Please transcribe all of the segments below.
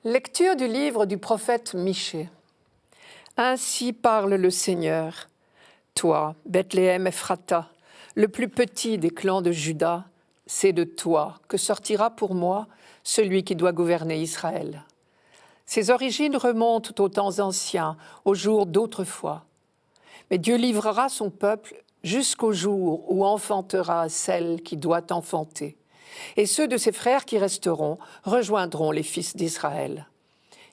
Lecture du livre du prophète Michée. Ainsi parle le Seigneur. Toi, Bethléem Ephrata, le plus petit des clans de Juda, c'est de toi que sortira pour moi celui qui doit gouverner Israël. Ses origines remontent aux temps anciens, aux jours d'autrefois. Mais Dieu livrera son peuple jusqu'au jour où enfantera celle qui doit enfanter. Et ceux de ses frères qui resteront rejoindront les fils d'Israël.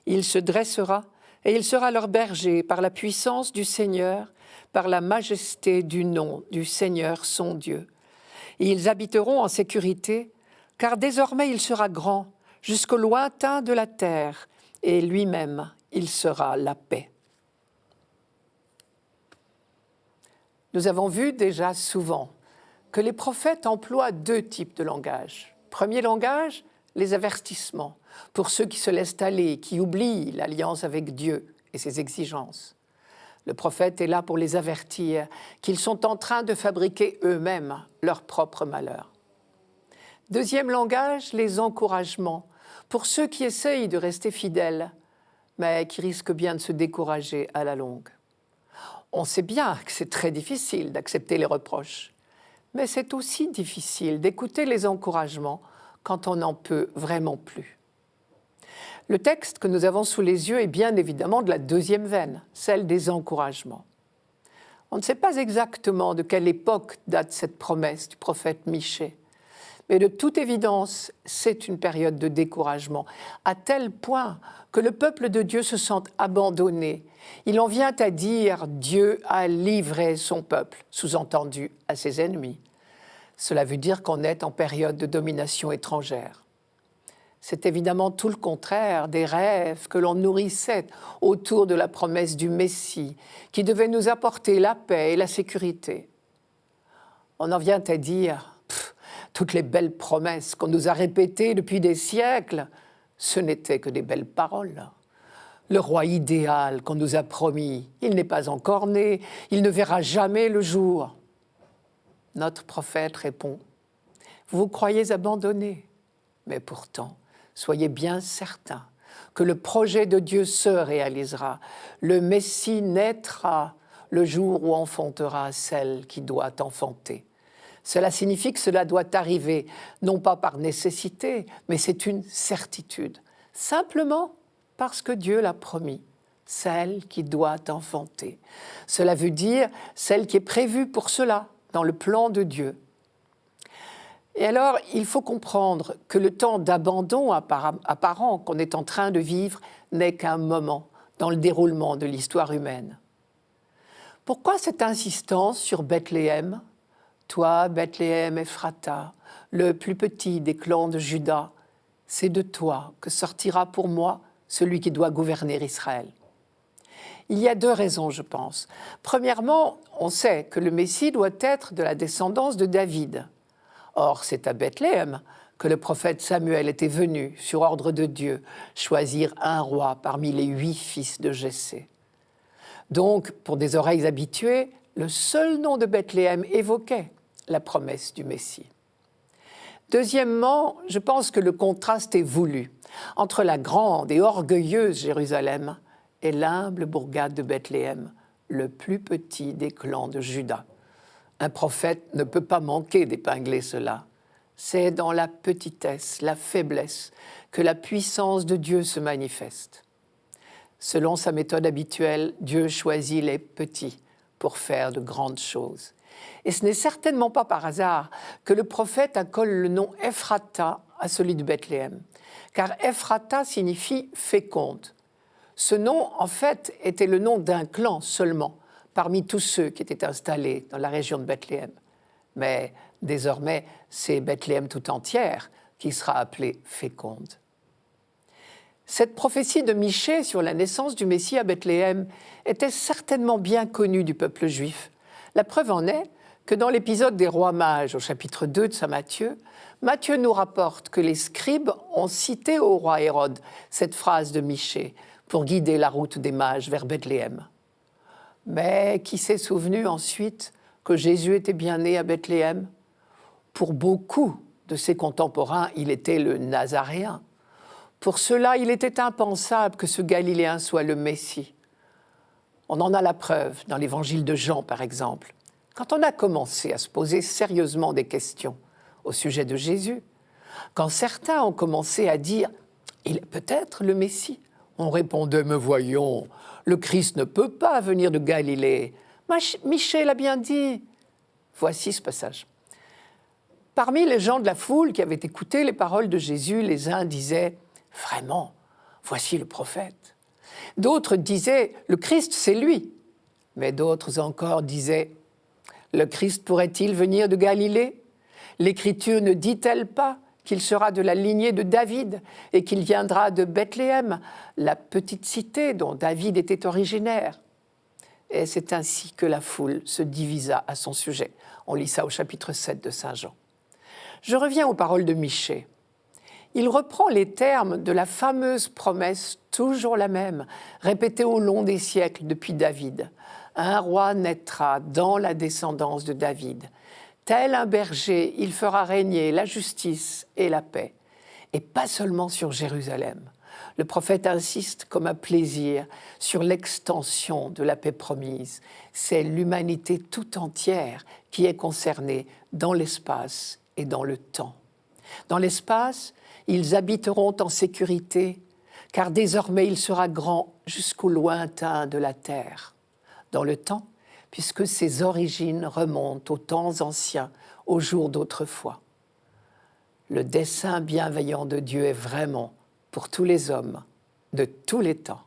Il se dressera et il sera leur berger par la puissance du Seigneur, par la majesté du nom du Seigneur son Dieu. Et ils habiteront en sécurité, car désormais il sera grand, jusqu'au lointain de la terre, et lui-même, il sera la paix. Nous avons vu déjà souvent que les prophètes emploient deux types de langage. Premier langage, les avertissements, pour ceux qui se laissent aller, qui oublient l'alliance avec Dieu et ses exigences. Le prophète est là pour les avertir qu'ils sont en train de fabriquer eux-mêmes leur propre malheur. Deuxième langage, les encouragements, pour ceux qui essayent de rester fidèles, mais qui risquent bien de se décourager à la longue. On sait bien que c'est très difficile d'accepter les reproches, mais c'est aussi difficile d'écouter les encouragements quand on n'en peut vraiment plus. Le texte que nous avons sous les yeux est bien évidemment de la deuxième veine, celle des encouragements. On ne sait pas exactement de quelle époque date cette promesse du prophète Michée, mais de toute évidence, c'est une période de découragement, à tel point que le peuple de Dieu se sent abandonné. Il en vient à dire « Dieu a livré son peuple », sous-entendu à ses ennemis. Cela veut dire qu'on est en période de domination étrangère. C'est évidemment tout le contraire des rêves que l'on nourrissait autour de la promesse du Messie, qui devait nous apporter la paix et la sécurité. On en vient à dire toutes les belles promesses qu'on nous a répétées depuis des siècles, ce n'étaient que des belles paroles. Le roi idéal qu'on nous a promis, il n'est pas encore né, il ne verra jamais le jour. Notre prophète répond, « Vous croyez abandonné, mais pourtant, soyez bien certains que le projet de Dieu se réalisera. Le Messie naîtra le jour où enfantera celle qui doit enfanter. » Cela signifie que cela doit arriver, non pas par nécessité, mais c'est une certitude. Simplement parce que Dieu l'a promis, celle qui doit enfanter. Cela veut dire celle qui est prévue pour cela, dans le plan de Dieu. Et alors, il faut comprendre que le temps d'abandon apparent qu'on est en train de vivre n'est qu'un moment dans le déroulement de l'histoire humaine. Pourquoi cette insistance sur Bethléem ? Toi, Bethléem Ephrata, le plus petit des clans de Juda, c'est de toi que sortira pour moi celui qui doit gouverner Israël. Il y a deux raisons, je pense. Premièrement, on sait que le Messie doit être de la descendance de David. Or, c'est à Bethléem que le prophète Samuel était venu, sur ordre de Dieu, choisir un roi parmi les 8 fils de Jessé. Donc, pour des oreilles habituées, le seul nom de Bethléem évoquait la promesse du Messie. Deuxièmement, je pense que le contraste est voulu entre la grande et orgueilleuse Jérusalem et l'humble bourgade de Bethléem, le plus petit des clans de Juda. Un prophète ne peut pas manquer d'épingler cela. C'est dans la petitesse, la faiblesse, que la puissance de Dieu se manifeste. Selon sa méthode habituelle, Dieu choisit les petits pour faire de grandes choses. Et ce n'est certainement pas par hasard que le prophète accole le nom Ephrata à celui de Bethléem, car Ephrata signifie féconde. Ce nom, en fait, était le nom d'un clan seulement, parmi tous ceux qui étaient installés dans la région de Bethléem. Mais désormais, c'est Bethléem tout entière qui sera appelée féconde. Cette prophétie de Michée sur la naissance du Messie à Bethléem était certainement bien connue du peuple juif. La preuve en est que dans l'épisode des rois mages, au chapitre 2 de saint Matthieu, Matthieu nous rapporte que les scribes ont cité au roi Hérode cette phrase de Michée pour guider la route des mages vers Bethléem. Mais qui s'est souvenu ensuite que Jésus était bien né à Bethléem ? Pour beaucoup de ses contemporains, il était le Nazaréen. Pour cela, il était impensable que ce Galiléen soit le Messie. On en a la preuve dans l'évangile de Jean, par exemple. Quand on a commencé à se poser sérieusement des questions au sujet de Jésus, quand certains ont commencé à dire « il est peut-être le Messie », on répondait « mais voyons, le Christ ne peut pas venir de Galilée. Michée l'a bien dit ». Voici ce passage. Parmi les gens de la foule qui avaient écouté les paroles de Jésus, les uns disaient « Vraiment, voici le prophète ». D'autres disaient « Le Christ, c'est lui ». Mais d'autres encore disaient « Le Christ pourrait-il venir de Galilée ? L'Écriture ne dit-elle pas qu'il sera de la lignée de David et qu'il viendra de Bethléem, la petite cité dont David était originaire ?» Et c'est ainsi que la foule se divisa à son sujet. On lit ça au chapitre 7 de Saint Jean. Je reviens aux paroles de Michée. Il reprend les termes de la fameuse promesse, toujours la même, répétée au long des siècles depuis David. Un roi naîtra dans la descendance de David. Tel un berger, il fera régner la justice et la paix. Et pas seulement sur Jérusalem. Le prophète insiste comme un plaisir sur l'extension de la paix promise. C'est l'humanité tout entière qui est concernée dans l'espace et dans le temps. Dans l'espace, ils habiteront en sécurité, car désormais il sera grand jusqu'au lointain de la terre. Dans le temps, puisque ses origines remontent aux temps anciens, aux jours d'autrefois. Le dessein bienveillant de Dieu est vraiment pour tous les hommes, de tous les temps.